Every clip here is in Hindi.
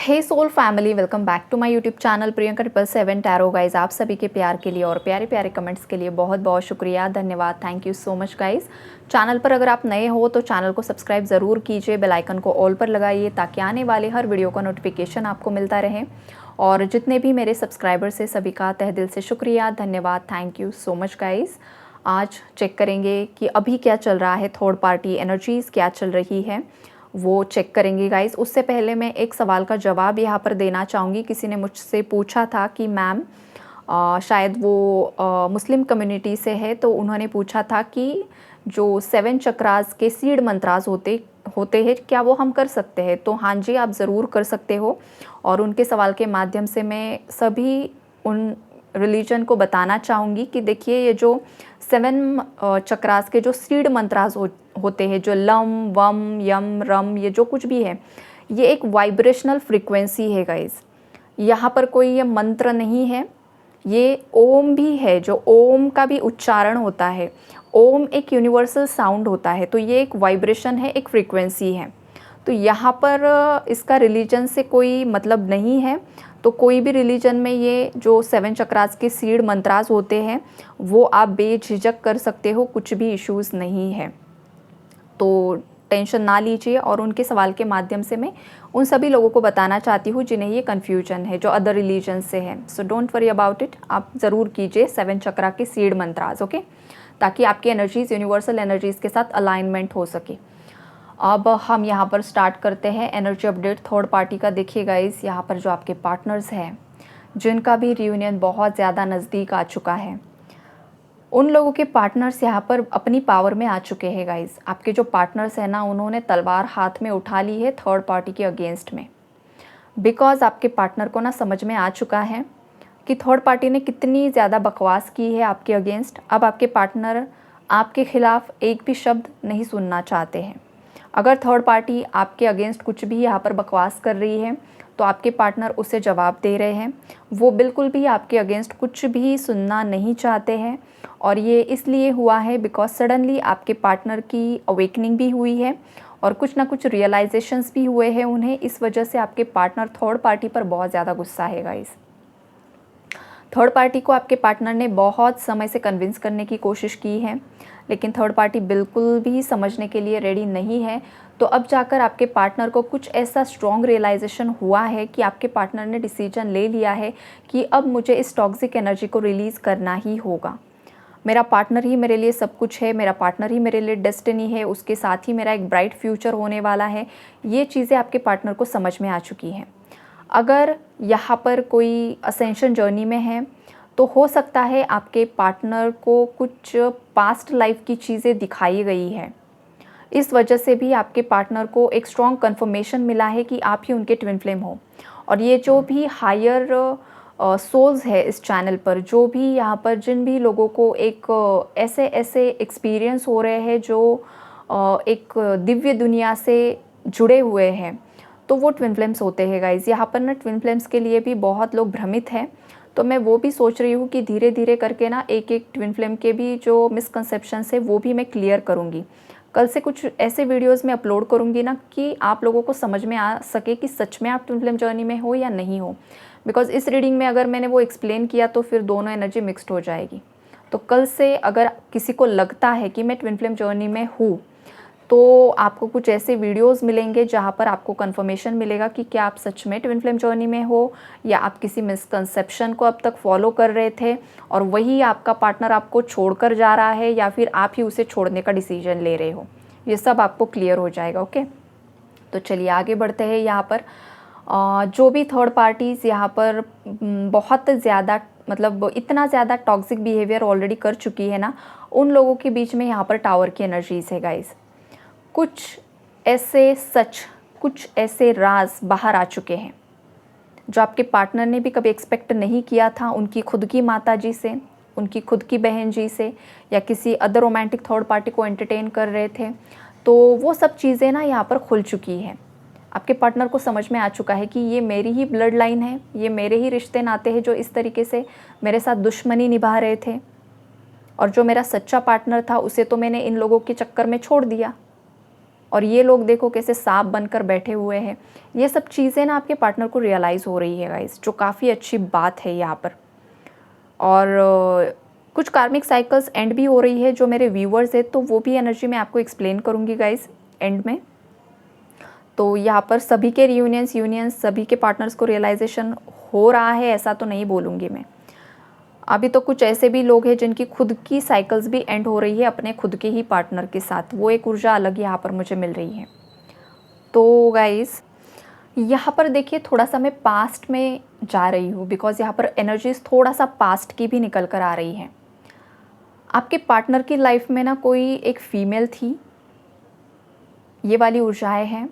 Hey soul family, welcome back to my YouTube channel Priyanka 777 tarot guys. आप सभी के प्यार के लिए और प्यारे प्यारे कमेंट्स के लिए बहुत बहुत शुक्रिया, धन्यवाद, thank you so much guys. Channel पर अगर आप नए हो तो चैनल को सब्सक्राइब ज़रूर कीजिए, बेल आइकन को ऑल पर लगाइए ताकि आने वाले हर वीडियो का नोटिफिकेशन आपको मिलता रहे। और जितने भी मेरे सब्सक्राइबर्स हैं सभी का तहे दिल से शुक्रिया, धन्यवाद, thank you so much guys. आज चेक करेंगे कि अभी क्या चल रहा है, थर्ड पार्टी एनर्जीज़ क्या चल रही है वो चेक करेंगे गाइस। उससे पहले मैं एक सवाल का जवाब यहाँ पर देना चाहूँगी। किसी ने मुझसे पूछा था कि मैम शायद वो मुस्लिम कम्युनिटी से है, तो उन्होंने पूछा था कि जो 7 चक्रास के सीड मंत्रास होते हैं क्या वो हम कर सकते हैं। तो हाँ जी, आप ज़रूर कर सकते हो। और उनके सवाल के माध्यम से मैं सभी उन रिलीजन को बताना चाहूँगी कि देखिए, ये जो 7 चक्रास के जो सीड मंत्रास होते हैं, जो लम वम यम रम, ये जो कुछ भी है, ये एक वाइब्रेशनल फ्रीक्वेंसी है गाइस। यहाँ पर कोई ये मंत्र नहीं है, ये ओम भी है, जो ओम का भी उच्चारण होता है। ओम एक यूनिवर्सल साउंड होता है, तो ये एक वाइब्रेशन है, एक फ्रीक्वेंसी है। तो यहाँ पर इसका रिलीजन से कोई मतलब नहीं है। तो कोई भी रिलीजन में ये जो 7 चक्रास के सीड मंत्रास होते हैं वो आप बेझिझक कर सकते हो, कुछ भी इश्यूज़ नहीं है। तो टेंशन ना लीजिए। और उनके सवाल के माध्यम से मैं उन सभी लोगों को बताना चाहती हूँ जिन्हें ये कन्फ्यूजन है, जो अदर रिलीजन से है। So don't worry about it, आप ज़रूर कीजिए 7 चक्रा के सीड मंत्रास, ओके, ताकि आपकी एनर्जीज़ यूनिवर्सल एनर्जीज़ के साथ अलाइनमेंट हो सके। अब हम यहाँ पर स्टार्ट करते हैं एनर्जी अपडेट थर्ड पार्टी का। देखिए गाइस, यहाँ पर जो आपके पार्टनर्स हैं जिनका भी रियूनियन बहुत ज़्यादा नज़दीक आ चुका है, उन लोगों के पार्टनर्स यहाँ पर अपनी पावर में आ चुके हैं गाइस। आपके जो पार्टनर्स हैं ना, उन्होंने तलवार हाथ में उठा ली है थर्ड पार्टी के अगेंस्ट में। बिकॉज आपके पार्टनर को ना समझ में आ चुका है कि थर्ड पार्टी ने कितनी ज़्यादा बकवास की है आपके अगेंस्ट। अब आपके पार्टनर आपके खिलाफ एक भी शब्द नहीं सुनना चाहते हैं। अगर थर्ड पार्टी आपके अगेंस्ट कुछ भी यहाँ पर बकवास कर रही है तो आपके पार्टनर उसे जवाब दे रहे हैं। वो बिल्कुल भी आपके अगेंस्ट कुछ भी सुनना नहीं चाहते हैं। और ये इसलिए हुआ है बिकॉज सडनली आपके पार्टनर की अवेकनिंग भी हुई है और कुछ ना कुछ रियलाइजेशंस भी हुए हैं उन्हें। इस वजह से आपके पार्टनर थर्ड पार्टी पर बहुत ज़्यादा गुस्सा है गाइस। थर्ड पार्टी को आपके पार्टनर ने बहुत समय से कन्विंस करने की कोशिश की है, लेकिन थर्ड पार्टी बिल्कुल भी समझने के लिए रेडी नहीं है। तो अब जाकर आपके पार्टनर को कुछ ऐसा स्ट्रॉन्ग रियलाइजेशन हुआ है कि आपके पार्टनर ने डिसीजन ले लिया है कि अब मुझे इस टॉक्सिक एनर्जी को रिलीज़ करना ही होगा। मेरा पार्टनर ही मेरे लिए सब कुछ है, मेरा पार्टनर ही मेरे लिए डेस्टिनी है, उसके साथ ही मेरा एक ब्राइट फ्यूचर होने वाला है। ये चीज़ें आपके पार्टनर को समझ में आ चुकी हैं। अगर यहाँ पर कोई असेंशन जर्नी में है तो हो सकता है आपके पार्टनर को कुछ पास्ट लाइफ की चीज़ें दिखाई गई है। इस वजह से भी आपके पार्टनर को एक स्ट्रॉन्ग कन्फर्मेशन मिला है कि आप ही उनके ट्विन फ्लेम हो। और ये जो भी हायर सोल्स है इस चैनल पर, जो भी यहाँ पर जिन भी लोगों को एक ऐसे ऐसे एक्सपीरियंस हो रहे हैं जो एक दिव्य दुनिया से जुड़े हुए हैं, तो वो ट्विन फ्लेम्स होते हैं गाइज़। यहाँ पर ना ट्विन फ्लेम्स के लिए भी बहुत लोग भ्रमित हैं। तो मैं वो भी सोच रही हूँ कि धीरे धीरे करके ना एक एक ट्विन फ्लेम के भी जो मिसकंसेप्शंस है वो भी मैं क्लियर करूँगी। कल से कुछ ऐसे वीडियोस में अपलोड करूँगी ना कि आप लोगों को समझ में आ सके कि सच में आप ट्विन फ्लेम जर्नी में हो या नहीं हो। बिकॉज इस रीडिंग में अगर मैंने वो एक्सप्लेन किया तो फिर दोनों एनर्जी मिक्सड हो जाएगी। तो कल से अगर किसी को लगता है कि मैं ट्विन फ्लेम जर्नी में हूँ तो आपको कुछ ऐसे वीडियोस मिलेंगे जहाँ पर आपको कंफर्मेशन मिलेगा कि क्या आप सच में ट्विन फ्लेम जर्नी में हो या आप किसी मिसकंसेप्शन को अब तक फॉलो कर रहे थे और वही आपका पार्टनर आपको छोड़कर जा रहा है, या फिर आप ही उसे छोड़ने का डिसीजन ले रहे हो। ये सब आपको क्लियर हो जाएगा, ओके। तो चलिए आगे बढ़ते हैं। यहाँ पर जो भी थर्ड पार्टीज़ यहाँ पर बहुत ज़्यादा मतलब इतना ज़्यादा टॉक्सिक बिहेवियर ऑलरेडी कर चुकी है ना, उन लोगों के बीच में यहाँ पर टावर की एनर्जीज़ है गाइस। कुछ ऐसे सच, कुछ ऐसे राज बाहर आ चुके हैं जो आपके पार्टनर ने भी कभी एक्सपेक्ट नहीं किया था। उनकी खुद की माता जी से, उनकी खुद की बहन जी से, या किसी अदर रोमांटिक थर्ड पार्टी को एंटरटेन कर रहे थे, तो वो सब चीज़ें ना यहाँ पर खुल चुकी हैं। आपके पार्टनर को समझ में आ चुका है कि ये मेरी ही ब्लड लाइन है, ये मेरे ही रिश्ते नाते हैं जो इस तरीके से मेरे साथ दुश्मनी निभा रहे थे, और जो मेरा सच्चा पार्टनर था उसे तो मैंने इन लोगों के चक्कर में छोड़ दिया। और ये लोग देखो कैसे सांप बनकर बैठे हुए हैं। ये सब चीज़ें ना आपके पार्टनर को रियलाइज़ हो रही है गाइस, जो काफ़ी अच्छी बात है यहाँ पर। और कुछ कार्मिक साइकिल्स एंड भी हो रही है जो मेरे व्यूवर्स है, तो वो भी एनर्जी मैं आपको एक्सप्लेन करूँगी गाइस एंड में। तो यहाँ पर सभी के यूनियंस सभी के पार्टनर्स को रियलाइजेशन हो रहा है ऐसा तो नहीं बोलूँगी मैं। अभी तो कुछ ऐसे भी लोग हैं जिनकी खुद की साइकिल्स भी एंड हो रही है अपने खुद के ही पार्टनर के साथ, वो एक ऊर्जा अलग यहाँ पर मुझे मिल रही है। तो गाइस यहाँ पर देखिए थोड़ा सा मैं पास्ट में जा रही हूँ, बिकॉज यहाँ पर एनर्जीज थोड़ा सा पास्ट की भी निकल कर आ रही है। आपके पार्टनर की लाइफ में ना कोई एक फीमेल थी, ये वाली ऊर्जाएं हैं।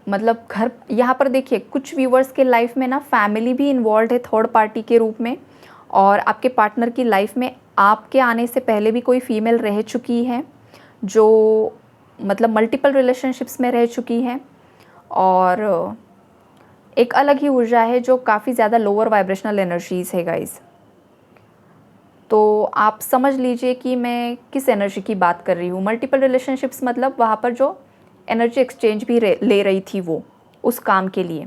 मतलब घर, यहाँ पर देखिए कुछ व्यूवर्स के लाइफ में ना फैमिली भी इन्वॉल्व है थर्ड पार्टी के रूप में, और आपके पार्टनर की लाइफ में आपके आने से पहले भी कोई फीमेल रह चुकी है जो मतलब मल्टीपल रिलेशनशिप्स में रह चुकी है। और एक अलग ही ऊर्जा है जो काफ़ी ज़्यादा लोअर वाइब्रेशनल एनर्जीज़ है गाइस। तो आप समझ लीजिए कि मैं किस एनर्जी की बात कर रही हूँ। मल्टीपल रिलेशनशिप्स मतलब वहाँ पर जो एनर्जी एक्सचेंज भी ले रही थी वो उस काम के लिए।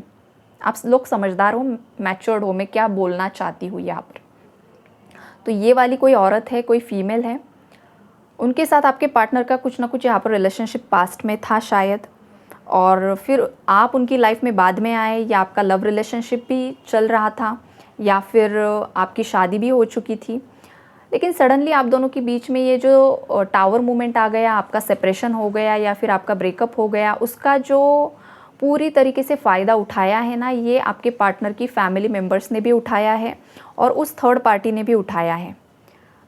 आप लोग समझदार हो, मैच्योर्ड हो, मैं क्या बोलना चाहती हूँ यहाँ पर। तो ये वाली कोई औरत है, कोई फीमेल है, उनके साथ आपके पार्टनर का कुछ ना कुछ यहाँ पर रिलेशनशिप पास्ट में था शायद, और फिर आप उनकी लाइफ में बाद में आए, या आपका लव रिलेशनशिप भी चल रहा था, या फिर आपकी शादी भी हो चुकी थी। लेकिन सडनली आप दोनों के बीच में ये जो टावर मूवमेंट आ गया, आपका सेपरेशन हो गया या फिर आपका ब्रेकअप हो गया, उसका जो पूरी तरीके से फ़ायदा उठाया है ना, ये आपके पार्टनर की फैमिली मेम्बर्स ने भी उठाया है और उस थर्ड पार्टी ने भी उठाया है।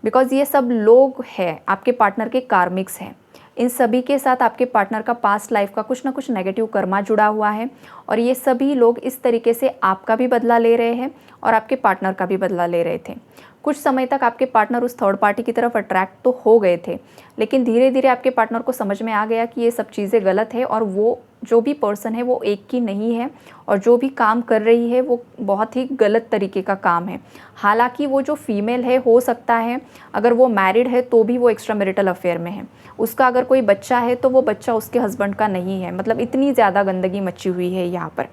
बिकॉज़ ये सब लोग हैं आपके पार्टनर के कार्मिक्स हैं। इन सभी के साथ आपके पार्टनर का पास्ट लाइफ का कुछ ना कुछ नेगेटिव कर्मा जुड़ा हुआ है, और ये सभी लोग इस तरीके से आपका भी बदला ले रहे हैं और आपके पार्टनर का भी बदला ले रहे थे। कुछ समय तक आपके पार्टनर उस थर्ड पार्टी की तरफ अट्रैक्ट तो हो गए थे, लेकिन धीरे धीरे आपके पार्टनर को समझ में आ गया कि ये सब चीज़ें गलत है, और वो जो भी पर्सन है वो एक की नहीं है, और जो भी काम कर रही है वो बहुत ही गलत तरीके का काम है। हालांकि वो जो फीमेल है, हो सकता है अगर वो मैरिड है तो भी वो एक्स्ट्रा मैरिटल अफेयर में है, उसका अगर कोई बच्चा है तो वो बच्चा उसके हस्बैंड का नहीं है। मतलब इतनी ज़्यादा गंदगी मची हुई है यहाँ पर।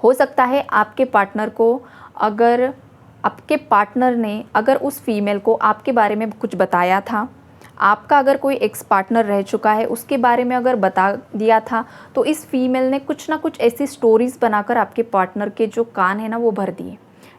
हो सकता है आपके पार्टनर को, अगर आपके पार्टनर ने अगर उस फीमेल को आपके बारे में कुछ बताया था, आपका अगर कोई एक्स पार्टनर रह चुका है उसके बारे में अगर बता दिया था, तो इस फीमेल ने कुछ ना कुछ ऐसी स्टोरीज़ बनाकर आपके पार्टनर के जो कान है ना वो भर दिए।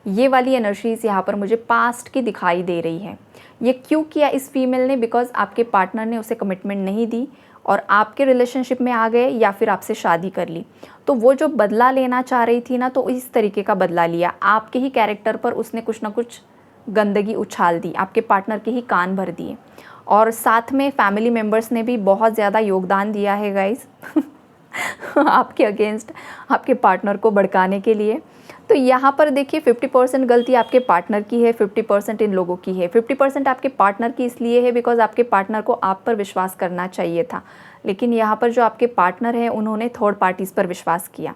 ये वाली एनर्जीज़ यहाँ पर मुझे पास्ट की दिखाई दे रही है। ये क्यों किया इस फीमेल ने? बिकॉज़ आपके पार्टनर ने उसे कमिटमेंट नहीं दी और आपके रिलेशनशिप में आ गए या फिर आपसे शादी कर ली। तो वो जो बदला लेना चाह रही थी ना, तो इस तरीके का बदला लिया। आपके ही कैरेक्टर पर उसने कुछ ना कुछ गंदगी उछाल दी, आपके पार्टनर के ही कान भर दिए। और साथ में फैमिली मेम्बर्स ने भी बहुत ज़्यादा योगदान दिया है गाइस आपके अगेंस्ट आपके पार्टनर को भड़काने के लिए। तो यहाँ पर देखिए 50% गलती आपके पार्टनर की है, 50% इन लोगों की है। 50% आपके पार्टनर की इसलिए है बिकॉज़ आपके पार्टनर को आप पर विश्वास करना चाहिए था, लेकिन यहाँ पर जो आपके पार्टनर हैं उन्होंने थर्ड पार्टीज़ पर विश्वास किया।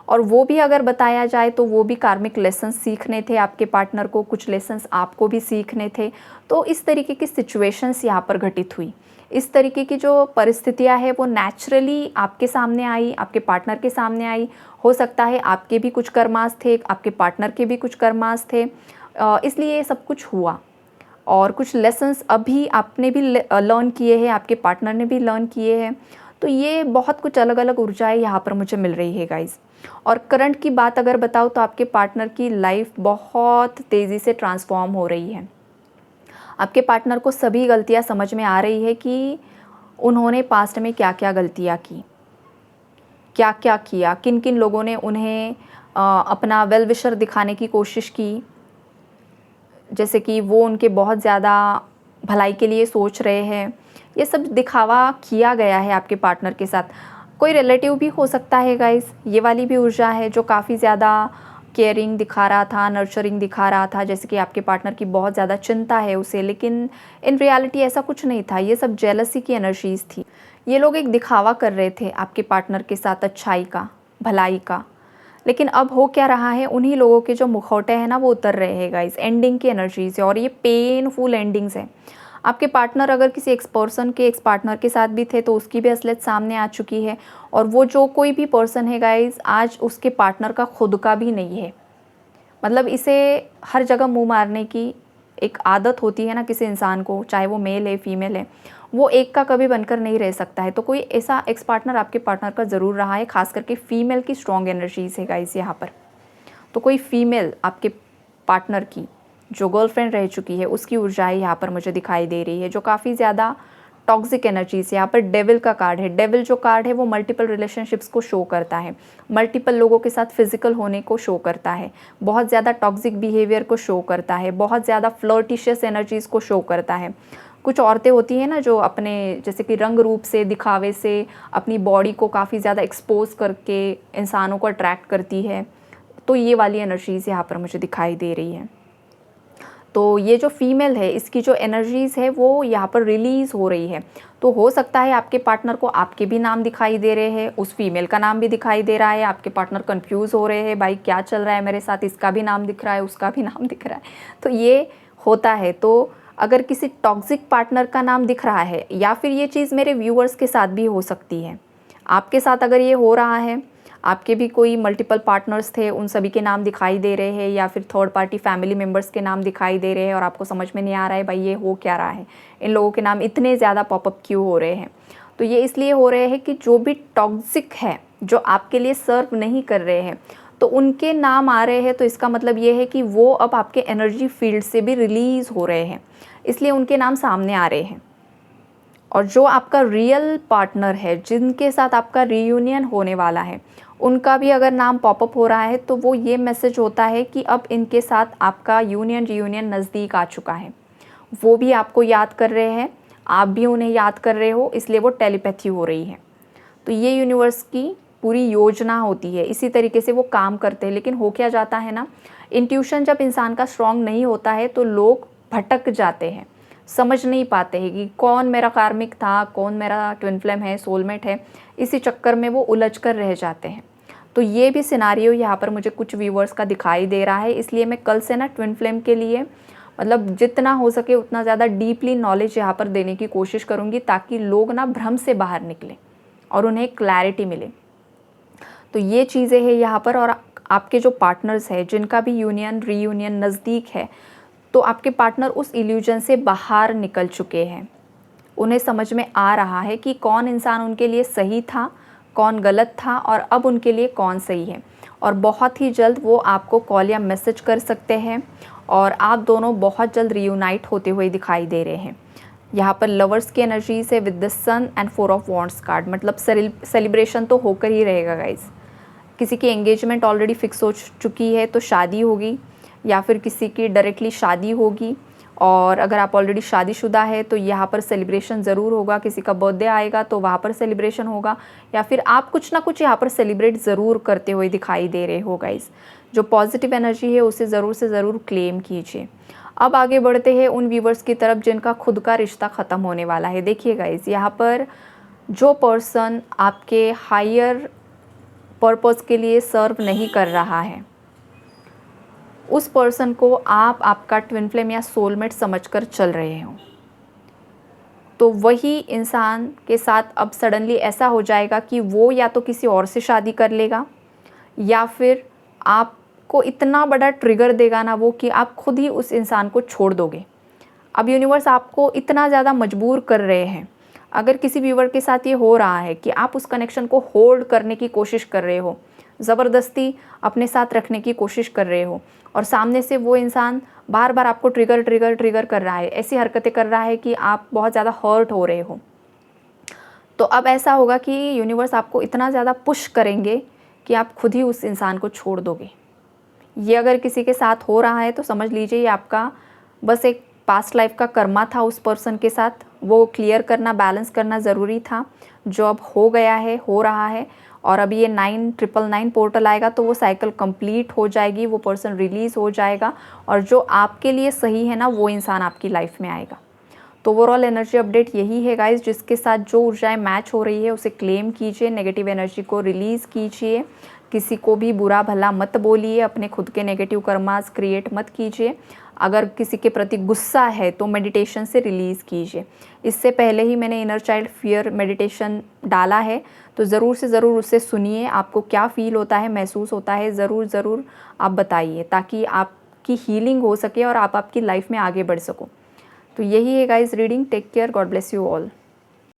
और वो भी अगर बताया जाए तो वो भी कार्मिक लेसन्स सीखने थे आपके पार्टनर को, कुछ लेसन्स आपको भी सीखने थे। तो इस तरीके की सिचुएशंस यहाँ पर घटित हुई। इस तरीके की जो परिस्थितियाँ हैं वो नेचुरली आपके सामने आई, आपके पार्टनर के सामने आई। हो सकता है आपके भी कुछ कर्मास थे, आपके पार्टनर के भी कुछ कर्मास थे, इसलिए ये सब कुछ हुआ। और कुछ लेसन्स अभी आपने भी लर्न किए हैं, आपके पार्टनर ने भी लर्न किए हैं। तो ये बहुत कुछ अलग अलग ऊर्जाएँ यहाँ पर मुझे मिल रही है गाइज़। और करंट की बात अगर बताऊँ तो आपके पार्टनर की लाइफ बहुत तेज़ी से ट्रांसफॉर्म हो रही है। आपके पार्टनर को सभी गलतियाँ समझ में आ रही है कि उन्होंने पास्ट में क्या क्या गलतियाँ की, क्या क्या किया, किन किन लोगों ने उन्हें अपना वेल विशर दिखाने की कोशिश की, जैसे कि वो उनके बहुत ज़्यादा भलाई के लिए सोच रहे हैं। ये सब दिखावा किया गया है आपके पार्टनर के साथ। कोई रिलेटिव भी हो सकता है गाइस, ये वाली भी ऊर्जा है जो काफ़ी ज़्यादा केयरिंग दिखा रहा था, नर्चरिंग दिखा रहा था, जैसे कि आपके पार्टनर की बहुत ज़्यादा चिंता है उसे, लेकिन इन रियलिटी ऐसा कुछ नहीं था। ये सब जेलसी की एनर्जीज़ थी। ये लोग एक दिखावा कर रहे थे आपके पार्टनर के साथ अच्छाई का, भलाई का। लेकिन अब हो क्या रहा है, उन्हीं लोगों के जो मुखौटे हैं ना वो उतर रहे हैं गाइस। एंडिंग की एनर्जीज़ है और ये पेनफुल एंडिंग्स है। आपके पार्टनर अगर किसी एक्स पर्सन के एक्स पार्टनर के साथ भी थे तो उसकी भी असलियत सामने आ चुकी है। और वो जो कोई भी पर्सन है गाइज़, आज उसके पार्टनर का खुद का भी नहीं है। मतलब इसे हर जगह मुँह मारने की एक आदत होती है ना किसी इंसान को, चाहे वो मेल है फीमेल है, वो एक का कभी बनकर नहीं रह सकता है। तो कोई ऐसा एक्स पार्टनर आपके पार्टनर का ज़रूर रहा है, खास करके फीमेल की स्ट्रॉन्ग एनर्जीज़ है गाइस यहाँ पर। तो कोई फीमेल आपके पार्टनर की जो गर्लफ्रेंड रह चुकी है उसकी ऊर्जाएं यहाँ पर मुझे दिखाई दे रही है, जो काफ़ी ज़्यादा टॉक्सिक एनर्जीज। यहाँ पर डेविल का कार्ड है। डेविल जो कार्ड है वो मल्टीपल रिलेशनशिप्स को शो करता है, मल्टीपल लोगों के साथ फिजिकल होने को शो करता है, बहुत ज़्यादा टॉक्सिक बिहेवियर को शो करता है, बहुत ज़्यादा फ्लर्टिशियस एनर्जीज़ को शो करता है। कुछ औरतें होती हैं ना जो अपने जैसे कि रंग रूप से, दिखावे से अपनी बॉडी को काफ़ी ज़्यादा एक्सपोज करके इंसानों को अट्रैक्ट करती है, तो ये वाली एनर्जीज़ यहाँ पर मुझे दिखाई दे रही है। तो ये जो फीमेल है इसकी जो एनर्जीज़ है वो यहाँ पर रिलीज़ हो रही है। तो हो सकता है आपके पार्टनर को आपके भी नाम दिखाई दे रहे हैं, उस फीमेल का नाम भी दिखाई दे रहा है, आपके पार्टनर कंफ्यूज हो रहे हैं, भाई क्या चल रहा है मेरे साथ, इसका भी नाम दिख रहा है, उसका भी नाम दिख रहा है। तो ये होता है। तो अगर किसी टॉक्सिक पार्टनर का नाम दिख रहा है, या फिर ये चीज़ मेरे व्यूअर्स के साथ भी हो सकती है, आपके साथ अगर ये हो रहा है, आपके भी कोई मल्टीपल पार्टनर्स थे, उन सभी के नाम दिखाई दे रहे हैं, या फिर थर्ड पार्टी फैमिली मेम्बर्स के नाम दिखाई दे रहे हैं और आपको समझ में नहीं आ रहा है भाई ये हो क्या रहा है, इन लोगों के नाम इतने ज़्यादा पॉपअप क्यों हो रहे हैं। तो ये इसलिए हो रहे हैं कि जो भी टॉक्सिक है, जो आपके लिए सर्व नहीं कर रहे हैं, तो उनके नाम आ रहे हैं। तो इसका मतलब ये है कि वो अब आपके एनर्जी फील्ड से भी रिलीज़ हो रहे हैं, इसलिए उनके नाम सामने आ रहे हैं। और जो आपका रियल पार्टनर है, जिनके साथ आपका रीयूनियन होने वाला है, उनका भी अगर नाम पॉपअप हो रहा है तो वो ये मैसेज होता है कि अब इनके साथ आपका रीयूनियन नज़दीक आ चुका है। वो भी आपको याद कर रहे हैं, आप भी उन्हें याद कर रहे हो, इसलिए वो टेलीपैथी हो रही है। तो ये यूनिवर्स की पूरी योजना होती है, इसी तरीके से वो काम करते हैं। लेकिन हो क्या जाता है ना, इंट्यूशन जब इंसान का स्ट्रॉन्ग नहीं होता है तो लोग भटक जाते हैं, समझ नहीं पाते हैं कि कौन मेरा कार्मिक था, कौन मेरा ट्विन फ्लेम है, सोलमेट है। इसी चक्कर में वो उलझ कर रह जाते हैं। तो ये भी सिनारियो यहाँ पर मुझे कुछ व्यूवर्स का दिखाई दे रहा है। इसलिए मैं कल से ना ट्विन फ्लेम के लिए मतलब जितना हो सके उतना ज़्यादा डीपली नॉलेज यहाँ पर देने की कोशिश करूँगी, ताकि लोग ना भ्रम से बाहर निकलें और उन्हें क्लैरिटी मिले। तो ये चीज़ें हैं यहाँ पर। और आपके जो पार्टनर्स हैं जिनका भी यूनियन रीयूनियन नज़दीक है, तो आपके पार्टनर उस इल्यूजन से बाहर निकल चुके हैं। उन्हें समझ में आ रहा है कि कौन इंसान उनके लिए सही था, कौन गलत था, और अब उनके लिए कौन सही है। और बहुत ही जल्द वो आपको कॉल या मैसेज कर सकते हैं और आप दोनों बहुत जल्द रीयूनाइट होते हुए दिखाई दे रहे हैं। यहाँ पर लवर्स की एनर्जी से with the sun and 4 of wands card, मतलब सेलिब्रेशन तो होकर ही रहेगा गाइज। किसी की एंगेजमेंट ऑलरेडी फिक्स हो चुकी है तो शादी होगी, या फिर किसी की डायरेक्टली शादी होगी। और अगर आप ऑलरेडी शादीशुदा है तो यहाँ पर सेलिब्रेशन ज़रूर होगा। किसी का बर्थडे आएगा तो वहाँ पर सेलिब्रेशन होगा, या फिर आप कुछ ना कुछ यहाँ पर सेलिब्रेट ज़रूर करते हुए दिखाई दे रहे हो गाइस। जो पॉजिटिव एनर्जी है उसे ज़रूर से ज़रूर क्लेम कीजिए। अब आगे बढ़ते हैं उन व्यूवर्स की तरफ जिनका खुद का रिश्ता ख़त्म होने वाला है। देखिए गाइस, यहाँ पर जो पर्सन आपके हायर पर्पस के लिए सर्व नहीं कर रहा है, उस पर्सन को आप आपका ट्विन फ्लेम या सोलमेट समझकर चल रहे हो, तो वही इंसान के साथ अब सडनली ऐसा हो जाएगा कि वो या तो किसी और से शादी कर लेगा, या फिर आपको इतना बड़ा ट्रिगर देगा ना वो कि आप खुद ही उस इंसान को छोड़ दोगे। अब यूनिवर्स आपको इतना ज़्यादा मजबूर कर रहे हैं। अगर किसी व्यूवर के साथ ये हो रहा है कि आप उस कनेक्शन को होल्ड करने की कोशिश कर रहे हो, ज़बरदस्ती अपने साथ रखने की कोशिश कर रहे हो, और सामने से वो इंसान बार बार आपको ट्रिगर कर रहा है, ऐसी हरकतें कर रहा है कि आप बहुत ज़्यादा हर्ट हो रहे हो, तो अब ऐसा होगा कि यूनिवर्स आपको इतना ज़्यादा पुश करेंगे कि आप खुद ही उस इंसान को छोड़ दोगे। ये अगर किसी के साथ हो रहा है तो समझ लीजिए ये आपका बस एक पास्ट लाइफ का कर्मा था उस पर्सन के साथ, वो क्लियर करना, बैलेंस करना ज़रूरी था, जो अब हो गया है, हो रहा है। और अभी ये 999 पोर्टल आएगा तो वो साइकिल कंप्लीट हो जाएगी, वो पर्सन रिलीज़ हो जाएगा, और जो आपके लिए सही है ना वो इंसान आपकी लाइफ में आएगा। तो ओवरऑल एनर्जी अपडेट यही है गाइस। जिसके साथ जो ऊर्जाएं मैच हो रही है उसे क्लेम कीजिए, नेगेटिव एनर्जी को रिलीज़ कीजिए। किसी को भी बुरा भला मत बोलिए, अपने खुद के नेगेटिव कर्मास क्रिएट मत कीजिए। अगर किसी के प्रति गुस्सा है तो मेडिटेशन से रिलीज़ कीजिए। इससे पहले ही मैंने इनर चाइल्ड फियर मेडिटेशन डाला है, तो ज़रूर से ज़रूर उसे सुनिए। आपको क्या फ़ील होता है, महसूस होता है, ज़रूर आप बताइए, ताकि आपकी हीलिंग हो सके और आप आपकी लाइफ में आगे बढ़ सको। तो यही है guys reading. Take care, God bless you all.